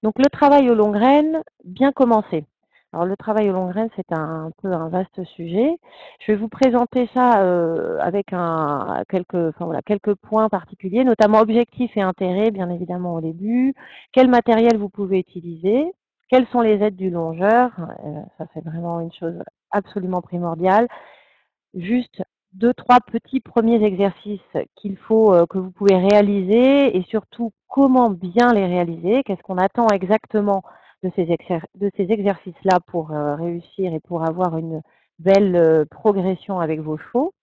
Donc le travail aux longues graines, bien commencer. Alors le travail aux longues graines, c'est un peu un vaste sujet. Je vais vous présenter ça avec quelques points particuliers, notamment objectifs et intérêts, bien évidemment au début. Quel matériel vous pouvez utiliser? Quelles sont les aides du longeur? Ça c'est vraiment une chose absolument primordiale. Juste 2, 3 petits premiers exercices qu'il faut, que vous pouvez réaliser et surtout comment bien les réaliser. Qu'est-ce qu'on attend exactement de ces exercices-là pour, réussir et pour avoir une belle, progression avec vos chevaux.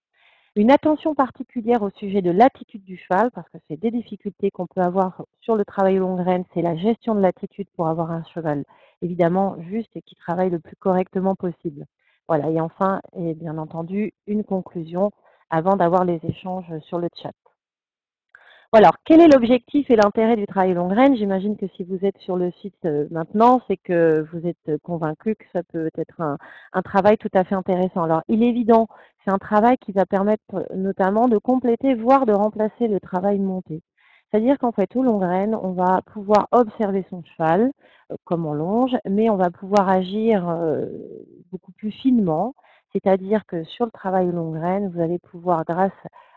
Une attention particulière au sujet de l'attitude du cheval, parce que c'est des difficultés qu'on peut avoir sur le travail aux longues graines, c'est la gestion de l'attitude pour avoir un cheval évidemment juste et qui travaille le plus correctement possible. Voilà, et enfin, et bien entendu, une conclusion avant d'avoir les échanges sur le chat. Voilà, alors quel est l'objectif et l'intérêt du travail longue graine? J'imagine que si vous êtes sur le site maintenant, c'est que vous êtes convaincu que ça peut être un travail tout à fait intéressant. Alors, il est évident, c'est un travail qui va permettre notamment de compléter, voire de remplacer le travail monté. C'est-à-dire qu'en fait, aux longues graines, on va pouvoir observer son cheval, comme on longe, mais on va pouvoir agir beaucoup plus finement. C'est-à-dire que sur le travail aux longues graines, vous allez pouvoir, grâce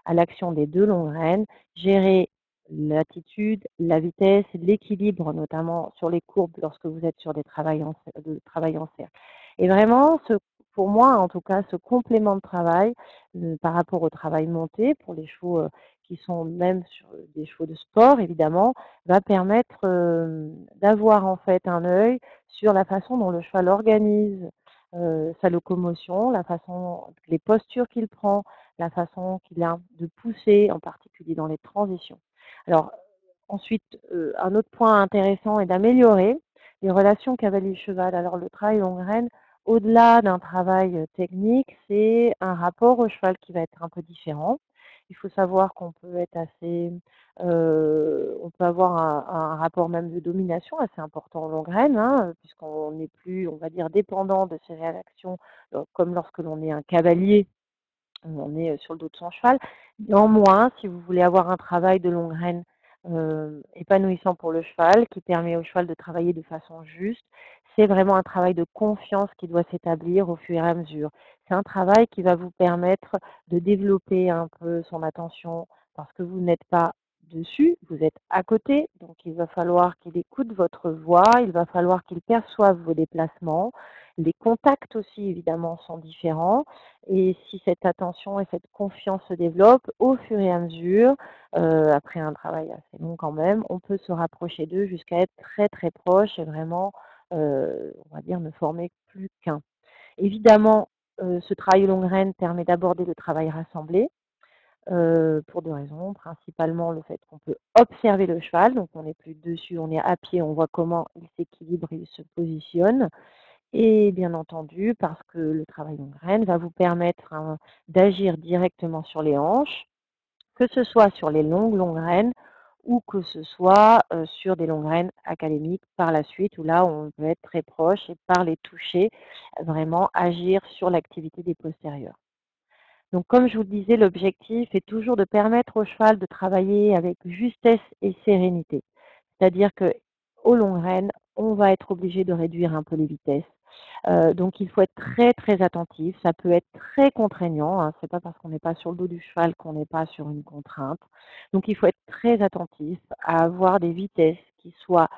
à l'action des 2 longues graines, gérer l'attitude, la vitesse, l'équilibre, notamment sur les courbes lorsque vous êtes sur des travail en cercle. Et vraiment, pour moi, en tout cas, ce complément de travail par rapport au travail monté, pour les chevaux qui sont même sur des chevaux de sport, évidemment, va permettre d'avoir en fait un œil sur la façon dont le cheval organise sa locomotion, la façon, les postures qu'il prend, la façon qu'il a de pousser, en particulier dans les transitions. Alors, ensuite, un autre point intéressant est d'améliorer les relations cavalier-cheval. Alors, le travail longue graine, au-delà d'un travail technique, c'est un rapport au cheval qui va être un peu différent. Il faut savoir qu'on peut être assez, on peut avoir un rapport même de domination assez important en longue graine, hein, puisqu'on n'est plus, on va dire, dépendant de ses réactions, comme lorsque l'on est un cavalier on est sur le dos de son cheval. Néanmoins, si vous voulez avoir un travail de longue graine épanouissant pour le cheval, qui permet au cheval de travailler de façon juste, c'est vraiment un travail de confiance qui doit s'établir au fur et à mesure. C'est un travail qui va vous permettre de développer un peu son attention parce que vous n'êtes pas dessus, vous êtes à côté, donc il va falloir qu'il écoute votre voix, il va falloir qu'il perçoive vos déplacements. Les contacts aussi, évidemment, sont différents. Et si cette attention et cette confiance se développent, au fur et à mesure, après un travail assez long quand même, on peut se rapprocher d'eux jusqu'à être très très proche et vraiment, on va dire, ne former plus qu'un. Évidemment, ce travail longue graine permet d'aborder le travail rassemblé pour 2 raisons. Principalement le fait qu'on peut observer le cheval, donc on n'est plus dessus, on est à pied, on voit comment il s'équilibre, il se positionne. Et bien entendu, parce que le travail en graine va vous permettre d'agir directement sur les hanches, que ce soit sur les longues graines ou que ce soit sur des longues graines académiques par la suite, où là on peut être très proche et par les toucher, vraiment agir sur l'activité des postérieurs. Donc comme je vous le disais, l'objectif est toujours de permettre au cheval de travailler avec justesse et sérénité. C'est-à-dire qu'aux longues rênes, on va être obligé de réduire un peu les vitesses. Donc il faut être très très attentif. Ça peut être très contraignant, hein. C'est pas parce qu'on n'est pas sur le dos du cheval qu'on n'est pas sur une contrainte. Donc il faut être très attentif à avoir des vitesses qui soient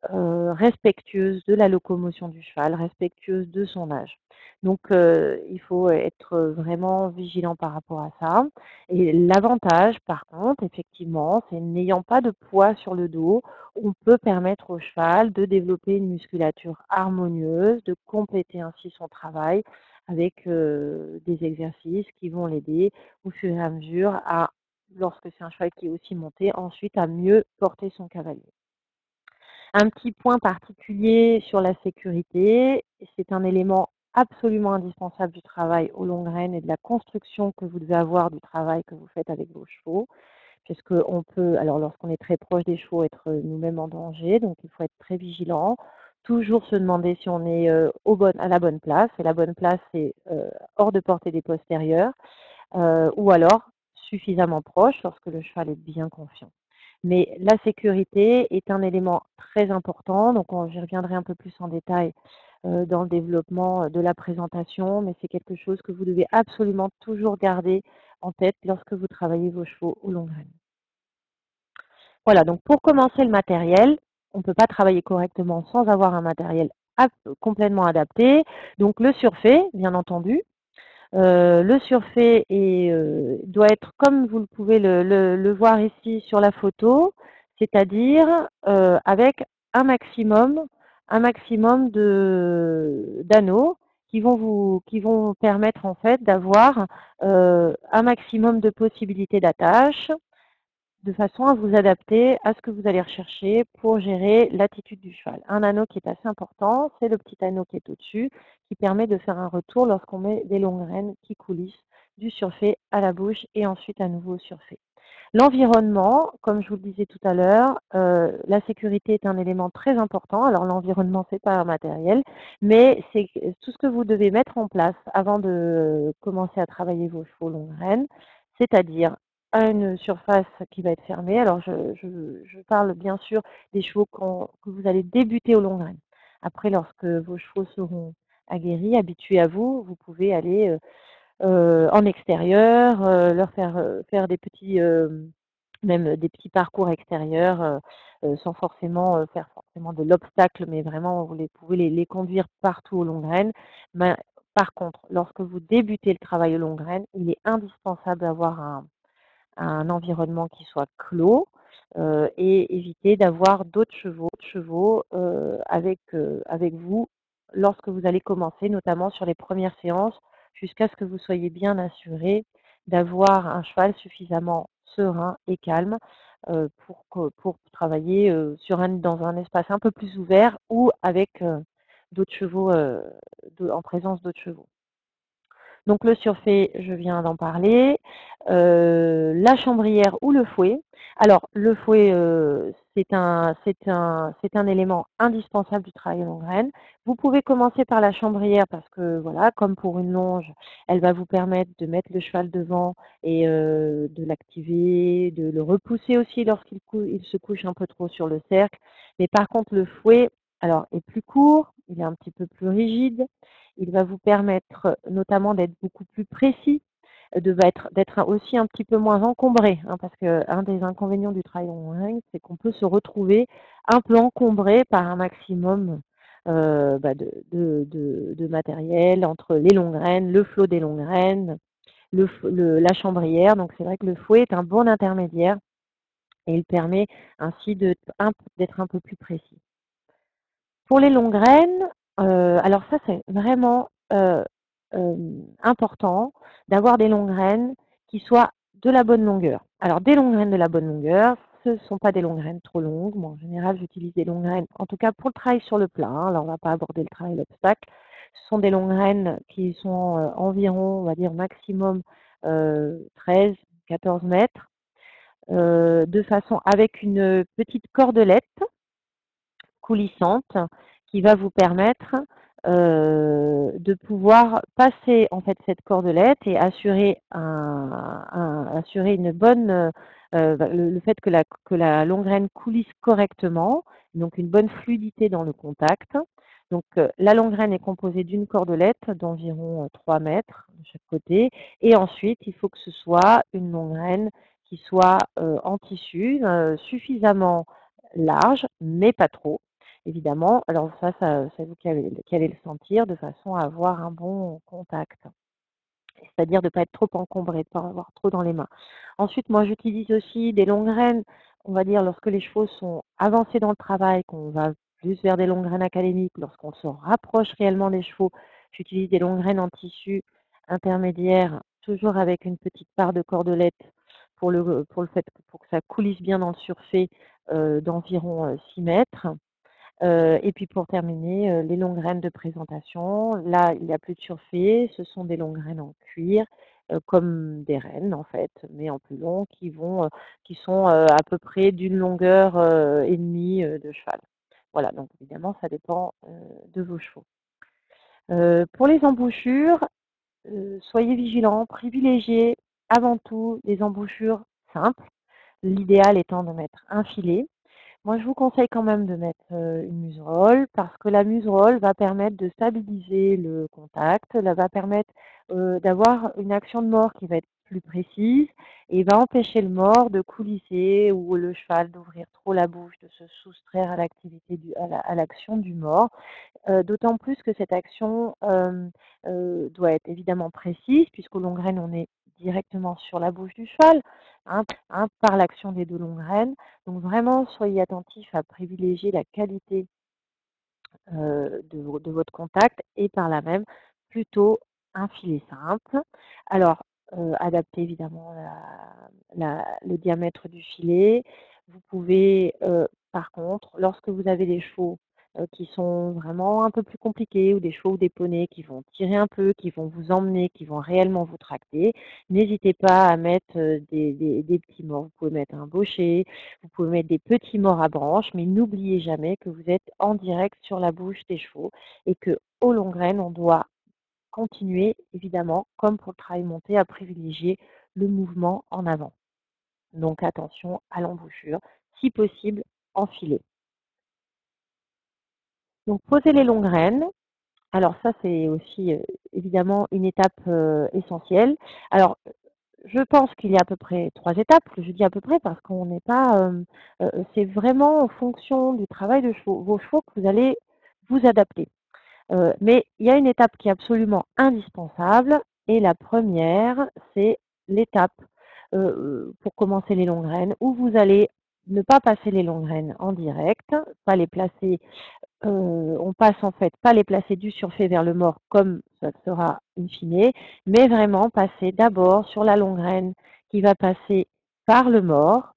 respectueuse de la locomotion du cheval, respectueuse de son âge. Donc il faut être vraiment vigilant par rapport à ça. Et l'avantage, par contre, effectivement, c'est n'ayant pas de poids sur le dos, on peut permettre au cheval de développer une musculature harmonieuse, de compléter ainsi son travail avec des exercices qui vont l'aider au fur et à mesure à, lorsque c'est un cheval qui est aussi monté, ensuite à mieux porter son cavalier. Un petit point particulier sur la sécurité, c'est un élément absolument indispensable du travail aux longues graines et de la construction que vous devez avoir du travail que vous faites avec vos chevaux, puisqu'on peut, alors lorsqu'on est très proche des chevaux, être nous-mêmes en danger, donc il faut être très vigilant, toujours se demander si on est à la bonne place, et la bonne place c'est hors de portée des postérieurs, ou alors suffisamment proche lorsque le cheval est bien confiant. Mais la sécurité est un élément très important, donc j'y reviendrai un peu plus en détail dans le développement de la présentation, mais c'est quelque chose que vous devez absolument toujours garder en tête lorsque vous travaillez vos chevaux aux longues graines. Voilà, donc pour commencer le matériel, on ne peut pas travailler correctement sans avoir un matériel complètement adapté. Donc le surfait, bien entendu. Le surfait doit être comme vous pouvez le voir ici sur la photo, c'est-à-dire avec un maximum d'anneaux qui vont permettre en fait d'avoir un maximum de possibilités d'attache, de façon à vous adapter à ce que vous allez rechercher pour gérer l'attitude du cheval. Un anneau qui est assez important, c'est le petit anneau qui est au-dessus, qui permet de faire un retour lorsqu'on met des longues graines qui coulissent du surfait à la bouche et ensuite à nouveau au surfait. L'environnement, comme je vous le disais tout à l'heure, la sécurité est un élément très important. Alors l'environnement, c'est pas un matériel, mais c'est tout ce que vous devez mettre en place avant de commencer à travailler vos chevaux longues graines, c'est-à-dire à une surface qui va être fermée. Alors je parle bien sûr des chevaux que vous allez débuter aux longues graines. Après, lorsque vos chevaux seront aguerris, habitués à vous, vous pouvez aller en extérieur, leur faire des petits, même des petits parcours extérieurs, sans forcément faire forcément de l'obstacle, mais vraiment vous pouvez les conduire partout aux longues graines. Ben, par contre, lorsque vous débutez le travail aux longues graines, il est indispensable d'avoir un environnement qui soit clos et éviter d'avoir d'autres chevaux avec vous lorsque vous allez commencer, notamment sur les premières séances, jusqu'à ce que vous soyez bien assuré d'avoir un cheval suffisamment serein et calme pour travailler dans un espace un peu plus ouvert ou avec d'autres chevaux, en présence d'autres chevaux. Donc le surfait, je viens d'en parler. La chambrière ou le fouet. Alors le fouet, c'est un élément indispensable du travail aux longues graines. Vous pouvez commencer par la chambrière parce que voilà, comme pour une longe, elle va vous permettre de mettre le cheval devant et de l'activer, de le repousser aussi il se couche un peu trop sur le cercle. Mais par contre le fouet, alors est plus court, il est un petit peu plus rigide. Il va vous permettre notamment d'être beaucoup plus précis, d'être aussi un petit peu moins encombré, hein, parce qu'un des inconvénients du travail online, c'est qu'on peut se retrouver un peu encombré par un maximum de matériel entre les longues graines, le flot des longues graines, la chambrière. Donc c'est vrai que le fouet est un bon intermédiaire et il permet ainsi d'être un peu plus précis. Pour les longues graines, alors ça c'est vraiment important d'avoir des longues graines qui soient de la bonne longueur. Alors des longues graines de la bonne longueur, ce ne sont pas des longues graines trop longues. Moi en général j'utilise des longues graines, en tout cas pour le travail sur le plat, hein. Là on ne va pas aborder le travail l'obstacle. Ce sont des longues graines qui sont environ, on va dire maximum 13, 14 mètres, de façon avec une petite cordelette coulissante qui va vous permettre de pouvoir passer en fait cette cordelette et assurer assurer une bonne le fait que la longue graine coulisse correctement, donc une bonne fluidité dans le contact. Donc la longue graine est composée d'une cordelette d'environ 3 mètres de chaque côté, et ensuite il faut que ce soit une longue graine qui soit en tissu suffisamment large, mais pas trop, évidemment. Alors ça c'est vous qui allez le sentir de façon à avoir un bon contact. C'est-à-dire de ne pas être trop encombré, de ne pas avoir trop dans les mains. Ensuite, moi j'utilise aussi des longues graines, on va dire lorsque les chevaux sont avancés dans le travail, qu'on va plus vers des longues graines académiques, lorsqu'on se rapproche réellement des chevaux, j'utilise des longues graines en tissu intermédiaire, toujours avec une petite part de cordelette pour que ça coulisse bien dans le surfait d'environ 6 mètres. Et puis pour terminer, les longues graines de présentation. Là, il n'y a plus de surfait, ce sont des longues graines en cuir, comme des rennes en fait, mais en plus long, qui sont à peu près d'une longueur et demie de cheval. Voilà, donc évidemment, ça dépend de vos chevaux. Pour les embouchures, soyez vigilants, privilégiez avant tout des embouchures simples. l'idéal étant de mettre un filet. Moi, je vous conseille quand même de mettre une muserolle parce que la muserolle va permettre de stabiliser le contact, elle va permettre d'avoir une action de mord qui va être plus précise et va empêcher le mord de coulisser ou le cheval d'ouvrir trop la bouche, de se soustraire à l'activité à l'action du mord. D'autant plus que cette action doit être évidemment précise, puisqu'au long graine, on est directement sur la bouche du cheval, par l'action des deux longues graines. Donc vraiment, soyez attentifs à privilégier la qualité de votre contact et par là même plutôt un filet simple. Alors, adaptez évidemment le diamètre du filet. Vous pouvez, par contre, lorsque vous avez des chevaux qui sont vraiment un peu plus compliqués ou des chevaux ou des poneys qui vont tirer un peu, qui vont vous emmener, qui vont réellement vous tracter, n'hésitez pas à mettre des petits morts. Vous pouvez mettre un bochet, vous pouvez mettre des petits morts à branches, mais n'oubliez jamais que vous êtes en direct sur la bouche des chevaux et que au long graine, on doit continuer, évidemment, comme pour le travail monté, à privilégier le mouvement en avant. Donc attention à l'embouchure, si possible en filet. Donc posez les longues graines. Alors ça, c'est aussi évidemment une étape essentielle. Alors, je pense qu'il y a à peu près 3 étapes. Je dis à peu près parce qu'on n'est pas, c'est vraiment en fonction du travail de vos chevaux que vous allez vous adapter. Mais il y a une étape qui est absolument indispensable et la première, c'est l'étape, pour commencer les longues graines où vous allez ne pas passer les longues graines en direct, pas les placer on passe en fait pas les placer du surfait vers le mort comme ça sera in fine, mais vraiment passer d'abord sur la longue graine qui va passer par le mort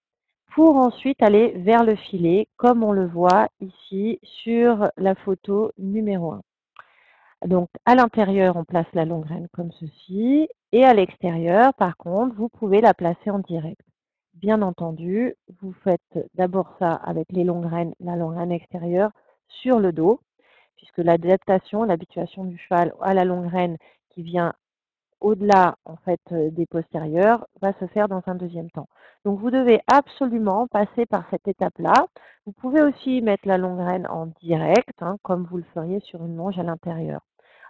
pour ensuite aller vers le filet comme on le voit ici sur la photo numéro 1. Donc à l'intérieur, on place la longue graine comme ceci et à l'extérieur, par contre, vous pouvez la placer en direct. Bien entendu, vous faites d'abord ça avec les longues graines, la longue graine extérieure sur le dos, puisque l'adaptation, l'habituation du cheval à la longue graine qui vient au-delà en fait des postérieurs va se faire dans un deuxième temps. Donc vous devez absolument passer par cette étape-là. Vous pouvez aussi mettre la longue graine en direct, comme vous le feriez sur une longe à l'intérieur.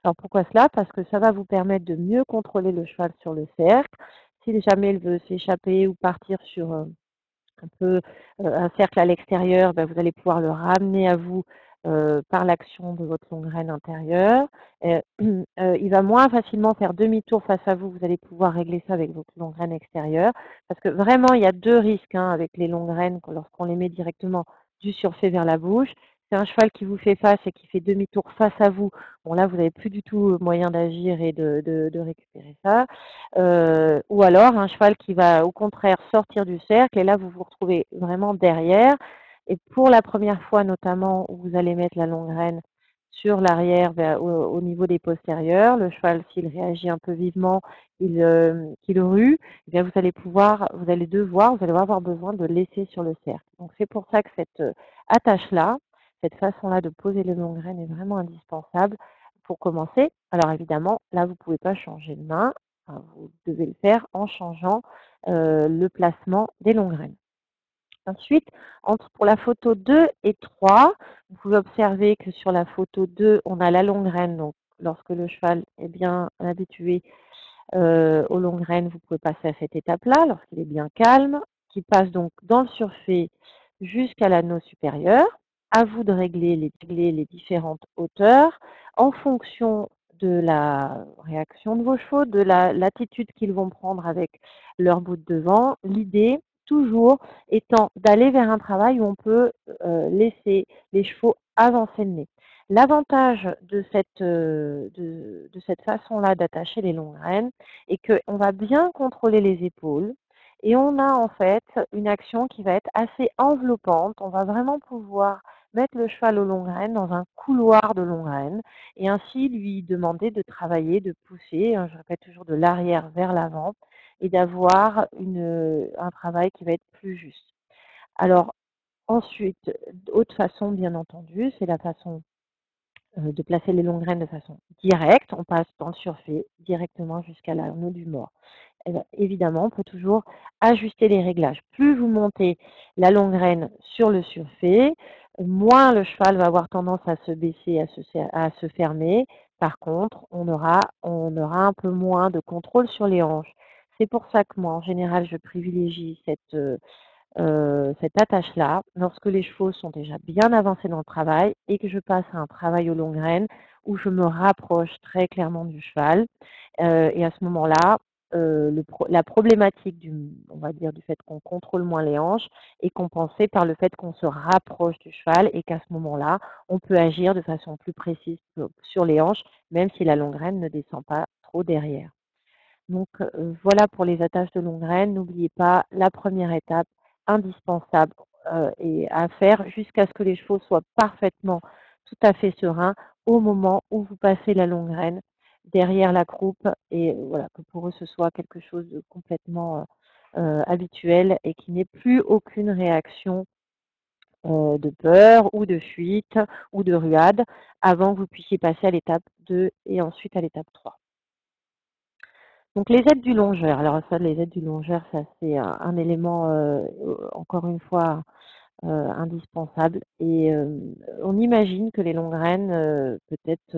Alors pourquoi cela? Parce que ça va vous permettre de mieux contrôler le cheval sur le cercle. Si jamais il veut s'échapper ou partir sur un peu un cercle à l'extérieur, ben, vous allez pouvoir le ramener à vous par l'action de votre longue graine intérieure. Il va moins facilement faire demi-tour face à vous. Vous allez pouvoir régler ça avec votre longue graine extérieure. Parce que vraiment, il y a deux risques avec les longues graines lorsqu'on les met directement du surfait vers la bouche. C'est un cheval qui vous fait face et qui fait demi-tour face à vous. Bon, là, vous n'avez plus du tout moyen d'agir et de récupérer ça. Ou alors un cheval qui va au contraire sortir du cercle et là vous vous retrouvez vraiment derrière et pour la première fois notamment où vous allez mettre la longue graine sur l'arrière au niveau des postérieurs, le cheval s'il réagit un peu vivement, qu'il rue, eh bien vous allez avoir besoin de laisser sur le cercle. Donc c'est pour ça que cette attache-là, cette façon-là de poser les longues graines est vraiment indispensable pour commencer. Alors évidemment, là vous ne pouvez pas changer de main. Vous devez le faire en changeant le placement des longues graines. Ensuite, pour la photo 2 et 3, vous pouvez observer que sur la photo 2, on a la longue graine. Donc, lorsque le cheval est bien habitué aux longues graines, vous pouvez passer à cette étape-là, lorsqu'il est bien calme, qui passe donc dans le surfait jusqu'à l'anneau supérieur. À vous de régler les différentes hauteurs en fonction de la réaction de vos chevaux, de l'attitude qu'ils vont prendre avec leur bout de devant. L'idée, toujours, étant d'aller vers un travail où on peut laisser les chevaux avancer le nez. L'avantage de cette façon-là d'attacher les longues graines est qu'on va bien contrôler les épaules et on a en fait une action qui va être assez enveloppante. On va vraiment pouvoir mettre le cheval aux longues graines dans un couloir de longues graines et ainsi lui demander de travailler, de pousser, je répète toujours de l'arrière vers l'avant et d'avoir un travail qui va être plus juste. Alors ensuite, autre façon bien entendu, c'est la façon de placer les longues graines de façon directe. On passe dans le surfait directement jusqu'à l'anneau du mort. Eh ben, évidemment, on peut toujours ajuster les réglages. Plus vous montez la longue graine sur le surfait, moins le cheval va avoir tendance à se baisser, à se fermer. Par contre, on aura un peu moins de contrôle sur les hanches. C'est pour ça que moi, en général, je privilégie cette attache-là lorsque les chevaux sont déjà bien avancés dans le travail et que je passe à un travail aux longues graines où je me rapproche très clairement du cheval. Et à ce moment-là, la problématique on va dire, du fait qu'on contrôle moins les hanches est compensée par le fait qu'on se rapproche du cheval et qu'à ce moment-là, on peut agir de façon plus précise sur les hanches, même si la longue graine ne descend pas trop derrière. Donc voilà pour les attaches de longue graine. N'oubliez pas la première étape indispensable et à faire jusqu'à ce que les chevaux soient parfaitement tout à fait sereins au moment où vous passez la longue graine derrière la croupe et voilà que pour eux ce soit quelque chose de complètement habituel et qu'il n'y ait plus aucune réaction de peur ou de fuite ou de ruade avant que vous puissiez passer à l'étape 2 et ensuite à l'étape 3. Donc les aides du longeur. Alors ça, les aides du longeur, ça c'est un élément encore une fois indispensable. Et on imagine que les longues graines, peut-être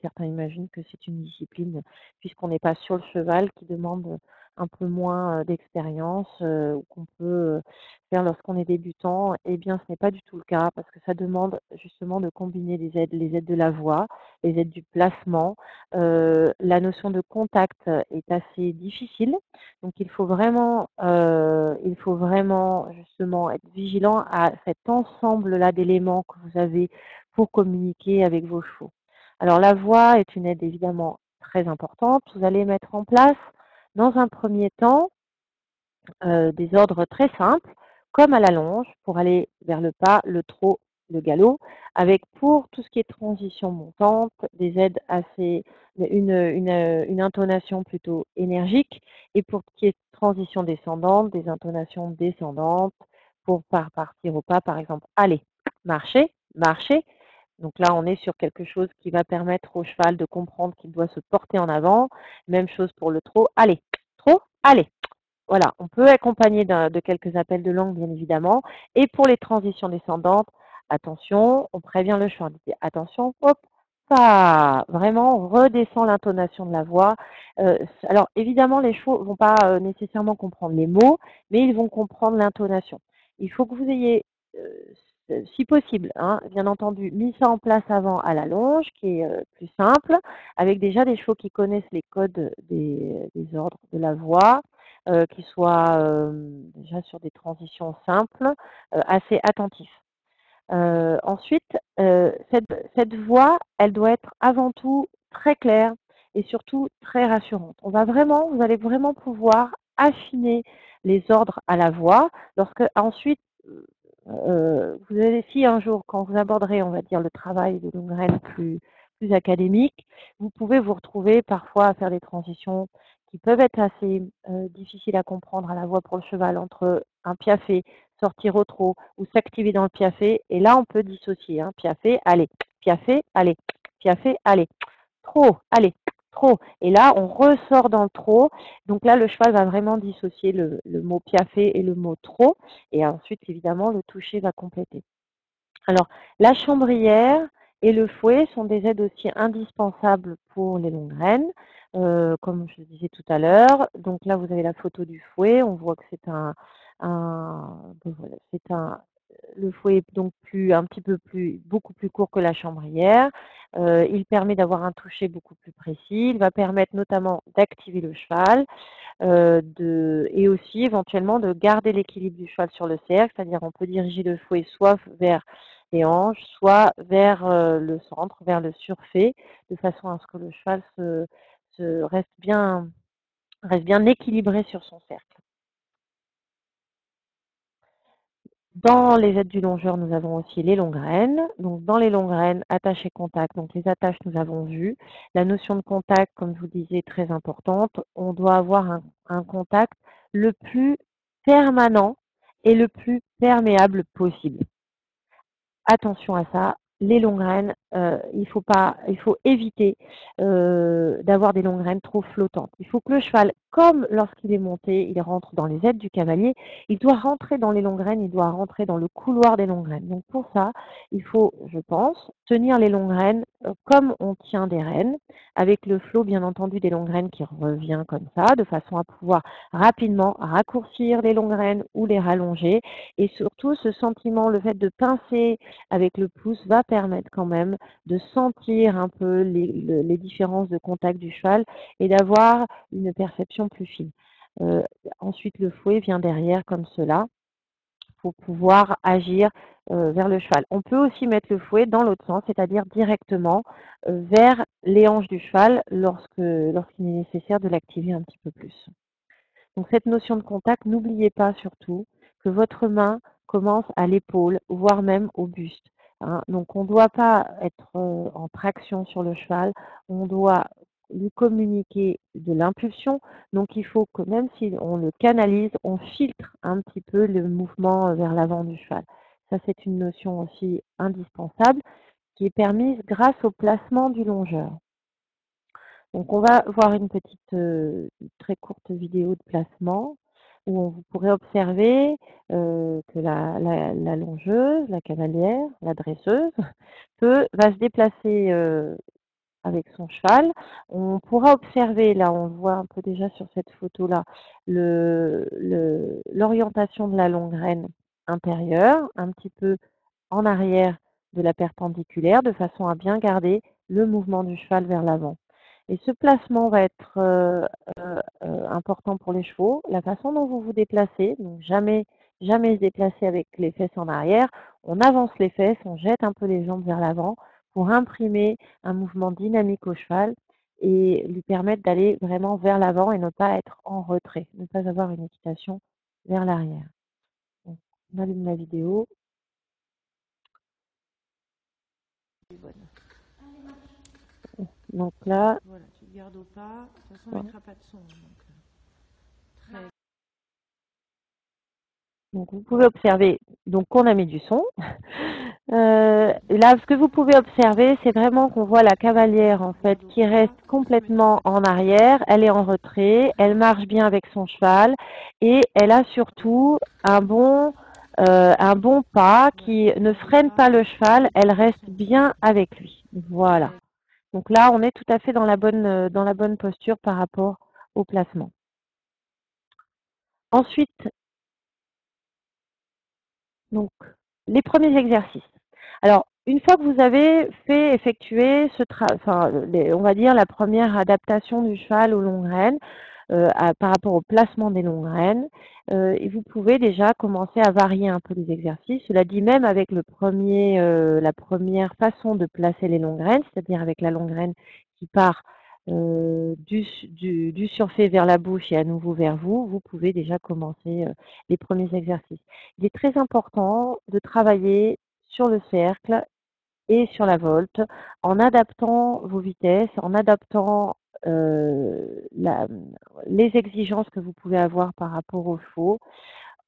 certains imaginent que c'est une discipline puisqu'on n'est pas sur le cheval qui demande un peu moins d'expérience ou qu'on peut faire lorsqu'on est débutant. Eh bien, ce n'est pas du tout le cas parce que ça demande justement de combiner les aides de la voix, les aides du placement. La notion de contact est assez difficile. Donc il faut vraiment justement être vigilant à cet ensemble-là d'éléments que vous avez pour communiquer avec vos chevaux. Alors la voix est une aide évidemment très importante. Vous allez mettre en place dans un premier temps des ordres très simples, comme à la longe, pour aller vers le pas, le trot, le galop, avec pour tout ce qui est transition montante, des aides assez, une intonation plutôt énergique, et pour ce qui est transition descendante, des intonations descendantes, pour partir au pas, par exemple, allez, marcher, marcher. Donc là, on est sur quelque chose qui va permettre au cheval de comprendre qu'il doit se porter en avant. Même chose pour le trot, allez, trot, allez. Voilà, on peut accompagner de quelques appels de langue, bien évidemment. Et pour les transitions descendantes, attention, on prévient le cheval. Attention, hop, ça, vraiment, on redescend l'intonation de la voix. Alors, évidemment, les chevaux ne vont pas nécessairement comprendre les mots, mais ils vont comprendre l'intonation. Il faut que vous ayez, si possible, hein, bien entendu, mis ça en place avant à la longe, qui est plus simple, avec déjà des chevaux qui connaissent les codes des ordres de la voix, qui soient déjà sur des transitions simples, assez attentifs. Ensuite, cette voix, elle doit être avant tout très claire et surtout très rassurante. Vous allez vraiment pouvoir affiner les ordres à la voix lorsque ensuite vous allez, si un jour, quand vous aborderez, on va dire, le travail de longue graine plus académique, vous pouvez vous retrouver parfois à faire des transitions qui peuvent être assez difficiles à comprendre à la voix pour le cheval entre un piafé, sortir au trot ou s'activer dans le piafé. Et là, on peut dissocier. Hein, allez, piafé, allez, trop, allez, trop. Et là, on ressort dans le trop. Donc là, le cheval va vraiment dissocier le mot piafé et le mot trop. Et ensuite, évidemment, le toucher va compléter. Alors, la chambrière et le fouet sont des aides aussi indispensables pour les longues graines, comme je le disais tout à l'heure. Donc là, vous avez la photo du fouet. On voit que voilà, le fouet est donc beaucoup plus court que la chambrière. Il permet d'avoir un toucher beaucoup plus précis. Il va permettre notamment d'activer le cheval et aussi éventuellement de garder l'équilibre du cheval sur le cercle, c'est-à-dire on peut diriger le fouet soit vers les hanches, soit vers le centre, vers le surfait, de façon à ce que le cheval reste bien équilibré sur son cercle. Dans les aides du longeur, nous avons aussi les longues graines. Donc, dans les longues graines, attache et contact. Donc, les attaches, nous avons vu. La notion de contact, comme je vous disais, très importante. On doit avoir un contact le plus permanent et le plus perméable possible. Attention à ça. Les longues graines, il faut éviter d'avoir des longues graines trop flottantes. Il faut que le cheval, comme lorsqu'il est monté, il rentre dans les aides du cavalier, il doit rentrer dans les longues graines, il doit rentrer dans le couloir des longues graines. Donc pour ça, il faut, je pense, tenir les longues graines comme on tient des rênes, avec le flot bien entendu des longues graines qui revient comme ça, de façon à pouvoir rapidement raccourcir les longues graines ou les rallonger. Et surtout, ce sentiment, le fait de pincer avec le pouce va permettre quand même de sentir un peu les différences de contact du cheval et d'avoir une perception plus fine. Euh, Ensuite, le fouet vient derrière comme cela pour pouvoir agir vers le cheval. On peut aussi mettre le fouet dans l'autre sens, c'est-à-dire directement vers les hanches du cheval lorsqu'il est nécessaire de l'activer un petit peu plus. Donc cette notion de contact, n'oubliez pas surtout que votre main commence à l'épaule, voire même au buste. Hein. Donc on ne doit pas être en traction sur le cheval, on doit lui communiquer de l'impulsion. Donc il faut que même si on le canalise, on filtre un petit peu le mouvement vers l'avant du cheval. Ça c'est une notion aussi indispensable qui est permise grâce au placement du longeur. Donc on va voir une petite très courte vidéo de placement où vous pourrez observer que la longeuse, la cavalière, la dresseuse va se déplacer avec son cheval. On pourra observer, là on voit un peu déjà sur cette photo-là, l'orientation de la longue graine intérieure, un petit peu en arrière de la perpendiculaire, de façon à bien garder le mouvement du cheval vers l'avant. Et ce placement va être important pour les chevaux. La façon dont vous vous déplacez, donc jamais se déplacer avec les fesses en arrière. On avance les fesses, on jette un peu les jambes vers l'avant pour imprimer un mouvement dynamique au cheval et lui permettre d'aller vraiment vers l'avant et ne pas être en retrait, ne pas avoir une équitation vers l'arrière. On allume la vidéo. Donc là, voilà, tu te gardes au pas. De toute façon, on ne mettra pas de son. Donc vous pouvez observer qu'on a mis du son. Là, ce que vous pouvez observer, c'est vraiment qu'on voit la cavalière en fait qui reste complètement en arrière. Elle est en retrait, elle marche bien avec son cheval et elle a surtout un bon pas qui ne freine pas le cheval. Elle reste bien avec lui. Voilà. Donc là, on est tout à fait dans la bonne posture par rapport au placement. Ensuite, donc, les premiers exercices. Alors, une fois que vous avez fait effectuer on va dire la première adaptation du cheval aux longues rênes, par rapport au placement des longues rênes, et vous pouvez déjà commencer à varier un peu les exercices. Cela dit, même avec la première façon de placer les longues rênes, c'est-à-dire avec la longue rêne qui part du surfait vers la bouche et à nouveau vers vous, vous pouvez déjà commencer les premiers exercices. Il est très important de travailler sur le cercle et sur la volte en adaptant vos vitesses, en adaptant les exigences que vous pouvez avoir par rapport aux chevaux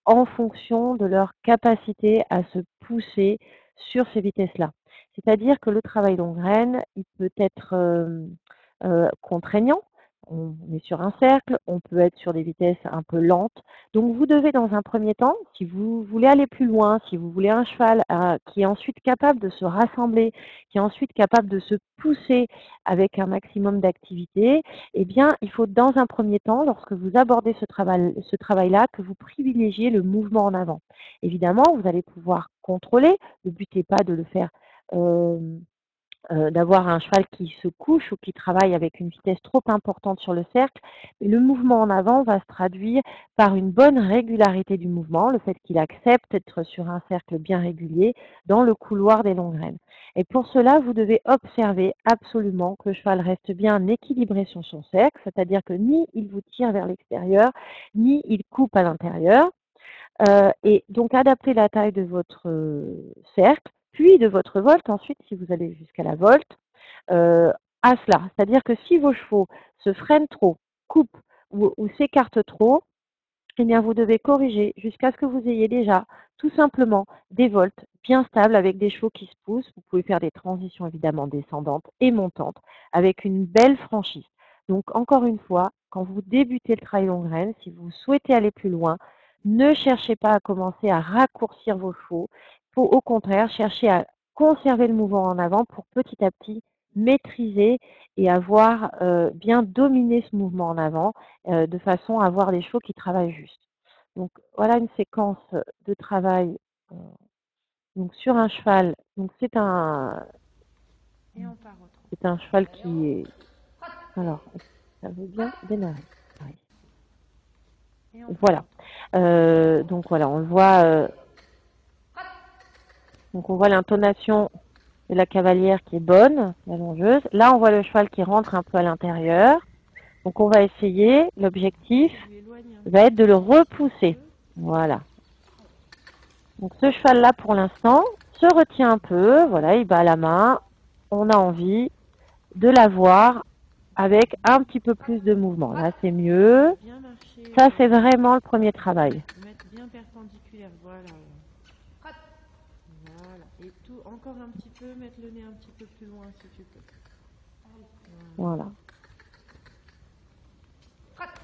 en fonction de leur capacité à se pousser sur ces vitesses-là. C'est-à-dire que le travail longue graine, il peut être contraignant. On est sur un cercle, on peut être sur des vitesses un peu lentes. Donc vous devez dans un premier temps, si vous voulez aller plus loin, si vous voulez un cheval qui est ensuite capable de se rassembler, qui est ensuite capable de se pousser avec un maximum d'activité, eh bien il faut dans un premier temps, lorsque vous abordez ce travail-là, que vous privilégiez le mouvement en avant. Évidemment, vous allez pouvoir contrôler, le but n'est pas de le faire d'avoir un cheval qui se couche ou qui travaille avec une vitesse trop importante sur le cercle. Mais le mouvement en avant va se traduire par une bonne régularité du mouvement, le fait qu'il accepte d'être sur un cercle bien régulier dans le couloir des longues rênes. Et pour cela, vous devez observer absolument que le cheval reste bien équilibré sur son cercle, c'est-à-dire que ni il vous tire vers l'extérieur, ni il coupe à l'intérieur. Et donc adapter la taille de votre cercle, puis de votre volte ensuite, si vous allez jusqu'à la volte, à cela. C'est-à-dire que si vos chevaux se freinent trop, coupent ou s'écartent trop, eh bien, vous devez corriger jusqu'à ce que vous ayez déjà tout simplement des volts bien stables avec des chevaux qui se poussent. Vous pouvez faire des transitions évidemment descendantes et montantes avec une belle franchise. Donc, encore une fois, quand vous débutez le trail longue graine, si vous souhaitez aller plus loin, ne cherchez pas à commencer à raccourcir vos chevaux. Il faut au contraire chercher à conserver le mouvement en avant pour petit à petit maîtriser et avoir bien dominé ce mouvement en avant de façon à avoir des chevaux qui travaillent juste. Donc voilà une séquence de travail donc sur un cheval. Donc Et on part au trot. c'est un cheval qui est alors ça veut bien démarrer. Oui. Et on part Voilà. Donc voilà, on le voit. Donc on voit l'intonation de la cavalière qui est bonne, la longeuse. Là, on voit le cheval qui rentre un peu à l'intérieur. Donc on va essayer. L'objectif va être de le repousser. Voilà. Donc ce cheval-là, pour l'instant, se retient un peu. Voilà, il bat la main. On a envie de l'avoir avec un petit peu plus de mouvement. Là, c'est mieux. Bien marcher. Ça, c'est vraiment le premier travail. Mettre bien perpendiculaire, voilà. Voilà. Et tout, encore un petit peu, mettre le nez un petit peu plus loin si tu peux. Voilà.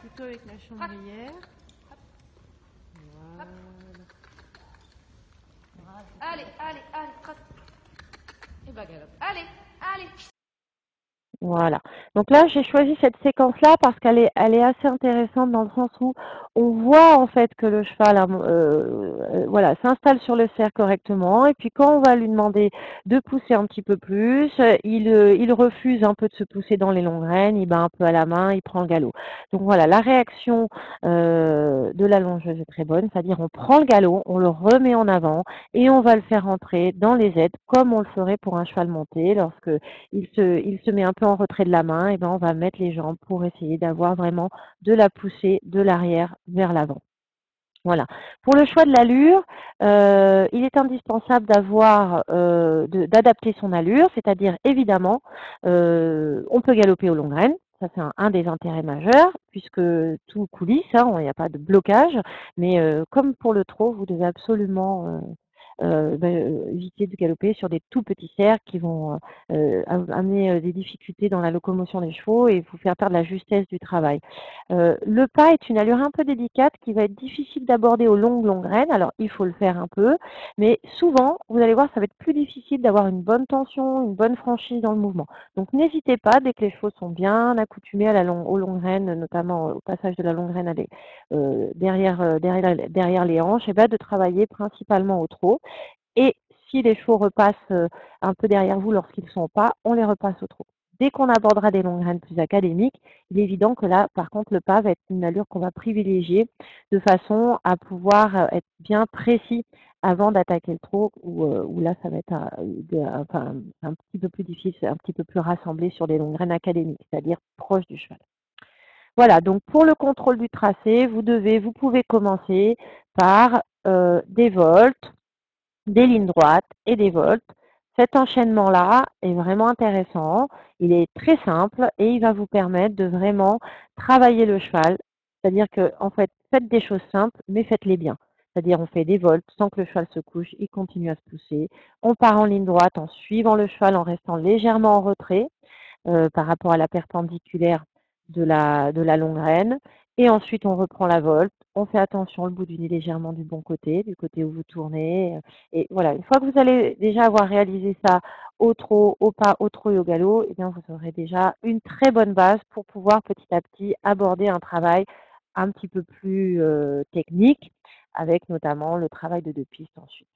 Plutôt avec la chambrière. Voilà. Allez, allez, allez, trotte. Et bah galope. Allez, allez. Voilà. Donc là, j'ai choisi cette séquence-là parce elle est assez intéressante dans le sens où on voit en fait que le cheval voilà, s'installe sur le cerf correctement et puis quand on va lui demander de pousser un petit peu plus, il refuse un peu de se pousser dans les longues rênes, il bat un peu à la main, il prend le galop. Donc voilà, la réaction de la longeuse est très bonne, c'est-à-dire on prend le galop, on le remet en avant et on va le faire entrer dans les aides comme on le ferait pour un cheval monté lorsque il se met un peu en retrait de la main, et ben on va mettre les jambes pour essayer d'avoir vraiment de la poussée de l'arrière vers l'avant. Voilà. Pour le choix de l'allure, il est indispensable d'adapter son allure, c'est-à-dire évidemment, on peut galoper aux longues rênes. Ça, c'est un des intérêts majeurs, puisque tout coulisse, hein, il n'y a pas de blocage. Mais comme pour le trot, vous devez absolument éviter de galoper sur des tout petits cerfs qui vont amener des difficultés dans la locomotion des chevaux et vous faire perdre la justesse du travail. Le pas est une allure un peu délicate qui va être difficile d'aborder aux longues rênes. Alors, il faut le faire un peu, mais souvent, vous allez voir, ça va être plus difficile d'avoir une bonne tension, une bonne franchise dans le mouvement. Donc, n'hésitez pas, dès que les chevaux sont bien accoutumés aux longues rênes, notamment au passage de la longue rêne derrière les hanches, et ben, de travailler principalement au trot. Et si les chevaux repassent un peu derrière vous lorsqu'ils sont au pas, on les repasse au trot. Dès qu'on abordera des longues rênes plus académiques, il est évident que là, par contre, le pas va être une allure qu'on va privilégier de façon à pouvoir être bien précis avant d'attaquer le trot, où là, ça va être un petit peu plus difficile, un petit peu plus rassemblé sur des longues rênes académiques, c'est-à-dire proches du cheval. Voilà, donc pour le contrôle du tracé, vous pouvez commencer par des voltes, des lignes droites et des voltes. Cet enchaînement-là est vraiment intéressant. Il est très simple et il va vous permettre de vraiment travailler le cheval. C'est-à-dire que, en fait, faites des choses simples, mais faites-les bien. C'est-à-dire, on fait des voltes sans que le cheval se couche, il continue à se pousser. On part en ligne droite en suivant le cheval, en restant légèrement en retrait par rapport à la perpendiculaire de la longue reine. Et ensuite, on reprend la volte. On fait attention, le bout du nez légèrement du bon côté, du côté où vous tournez. Et voilà, une fois que vous allez déjà avoir réalisé ça au trot, au pas, au trot et au galop, eh bien, vous aurez déjà une très bonne base pour pouvoir petit à petit aborder un travail un petit peu plus technique, avec notamment le travail de deux pistes ensuite.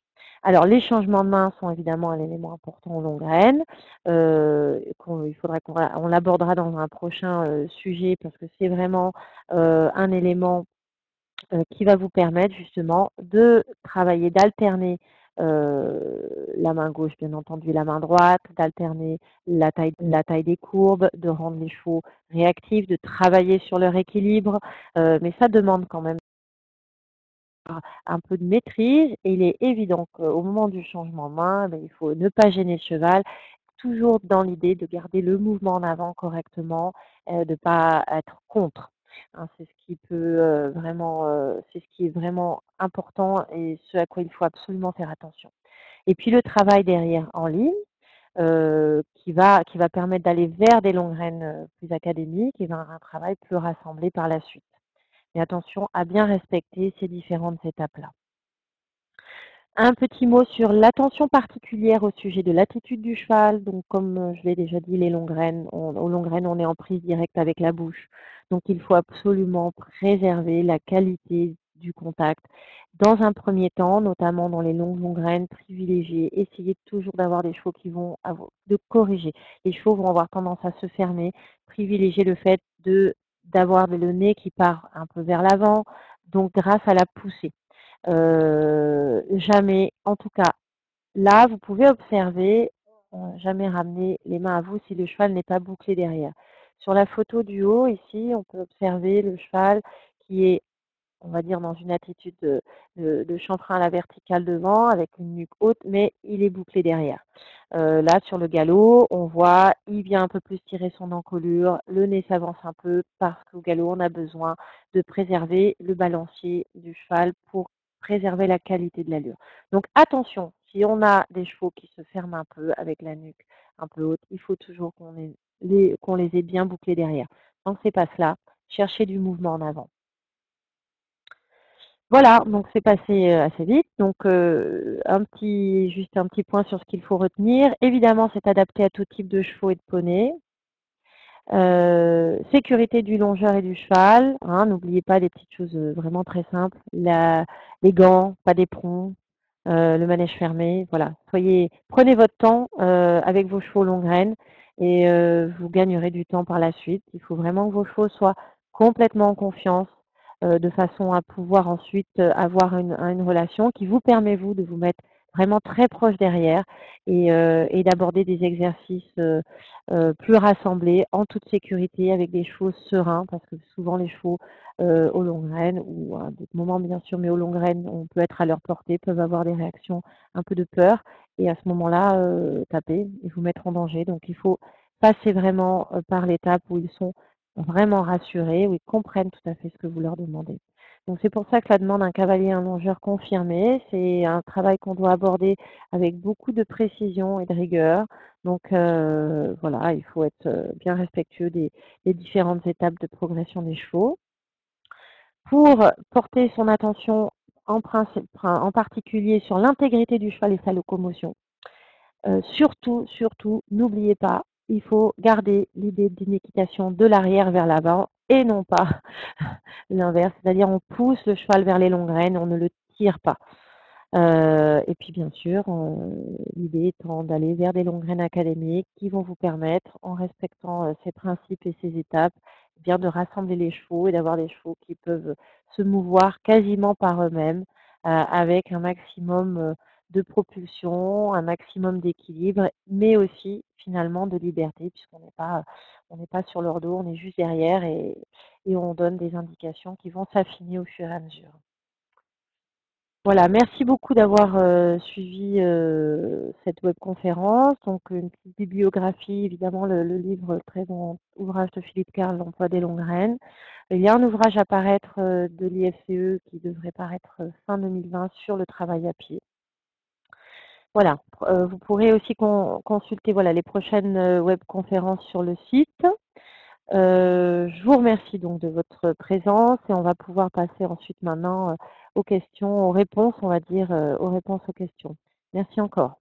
Alors, les changements de main sont évidemment un élément important aux longues rênes. Il faudra qu'on l'abordera dans un prochain sujet parce que c'est vraiment un élément qui va vous permettre justement de travailler, d'alterner la main gauche, bien entendu, la main droite, d'alterner la taille des courbes, de rendre les chevaux réactifs, de travailler sur leur équilibre. Mais ça demande quand même un peu de maîtrise et il est évident qu'au moment du changement de main, il faut ne pas gêner le cheval, toujours dans l'idée de garder le mouvement en avant correctement, de ne pas être contre. Hein, c'est ce qui peut c'est ce qui est vraiment important et ce à quoi il faut absolument faire attention. Et puis le travail derrière en ligne, qui va permettre d'aller vers des longues graines plus académiques et vers un travail plus rassemblé par la suite. Mais attention à bien respecter ces différentes étapes-là. Un petit mot sur l'attention particulière au sujet de l'attitude du cheval. Donc, comme je l'ai déjà dit, les longues graines, aux longues graines, on est en prise directe avec la bouche. Donc, il faut absolument préserver la qualité du contact. Dans un premier temps, notamment dans les longues graines, privilégier, essayer toujours d'avoir des chevaux qui vont de corriger. Les chevaux vont avoir tendance à se fermer, privilégier le fait d'avoir le nez qui part un peu vers l'avant, donc grâce à la poussée. Jamais, en tout cas, là, vous pouvez observer, jamais ramener les mains à vous si le cheval n'est pas bouclé derrière. Sur la photo du haut, ici, on peut observer le cheval qui est, on va dire, dans une attitude de chanfrein à la verticale devant, avec une nuque haute, mais il est bouclé derrière. Là, sur le galop, on voit, il vient un peu plus tirer son encolure, le nez s'avance un peu, parce qu'au galop, on a besoin de préserver le balancier du cheval pour préserver la qualité de l'allure. Donc attention, si on a des chevaux qui se ferment un peu avec la nuque un peu haute, il faut toujours qu'on les ait bien bouclés derrière. Tant que ce n'est pas cela, cherchez du mouvement en avant. Voilà, donc c'est passé assez vite. Donc juste un petit point sur ce qu'il faut retenir. Évidemment, c'est adapté à tout type de chevaux et de poneys. Sécurité du longeur et du cheval. Hein, n'oubliez pas des petites choses vraiment très simples. Les gants, pas d'éperon, le manège fermé. Voilà, prenez votre temps avec vos chevaux longue graine et vous gagnerez du temps par la suite. Il faut vraiment que vos chevaux soient complètement en confiance de façon à pouvoir ensuite avoir une relation qui vous permet, vous, de vous mettre vraiment très proche derrière et d'aborder des exercices plus rassemblés, en toute sécurité, avec des chevaux sereins, parce que souvent les chevaux aux longues graines, ou à d'autres moments bien sûr, mais aux longues graines, on peut être à leur portée, peuvent avoir des réactions un peu de peur, et à ce moment-là, taper et vous mettre en danger. Donc il faut passer vraiment par l'étape où ils sont vraiment rassurés, où ils comprennent tout à fait ce que vous leur demandez. Donc c'est pour ça que la demande d'un cavalier un longeur confirmé, c'est un travail qu'on doit aborder avec beaucoup de précision et de rigueur. Donc voilà, il faut être bien respectueux des différentes étapes de progression des chevaux. Pour porter son attention en particulier sur l'intégrité du cheval et sa locomotion, surtout, n'oubliez pas, il faut garder l'idée d'une équitation de l'arrière vers l'avant et non pas l'inverse, c'est-à-dire on pousse le cheval vers les longues graines, on ne le tire pas. Et puis bien sûr, l'idée étant d'aller vers des longues graines académiques qui vont vous permettre, en respectant ces principes et ces étapes, eh bien de rassembler les chevaux et d'avoir des chevaux qui peuvent se mouvoir quasiment par eux-mêmes, avec un maximum de propulsion, un maximum d'équilibre, mais aussi finalement de liberté, puisqu'on n'est pas sur leur dos, on est juste derrière et on donne des indications qui vont s'affiner au fur et à mesure. Voilà, merci beaucoup d'avoir suivi cette webconférence. Donc, une petite bibliographie, évidemment, le livre, très bon ouvrage de Philippe Carle, L'emploi des longues graines. Il y a un ouvrage à paraître de l'IFCE qui devrait paraître fin 2020 sur le travail à pied. Voilà, vous pourrez aussi consulter voilà, les prochaines webconférences sur le site. Je vous remercie donc de votre présence et on va pouvoir passer ensuite maintenant aux questions, aux réponses, on va dire, aux réponses aux questions. Merci encore.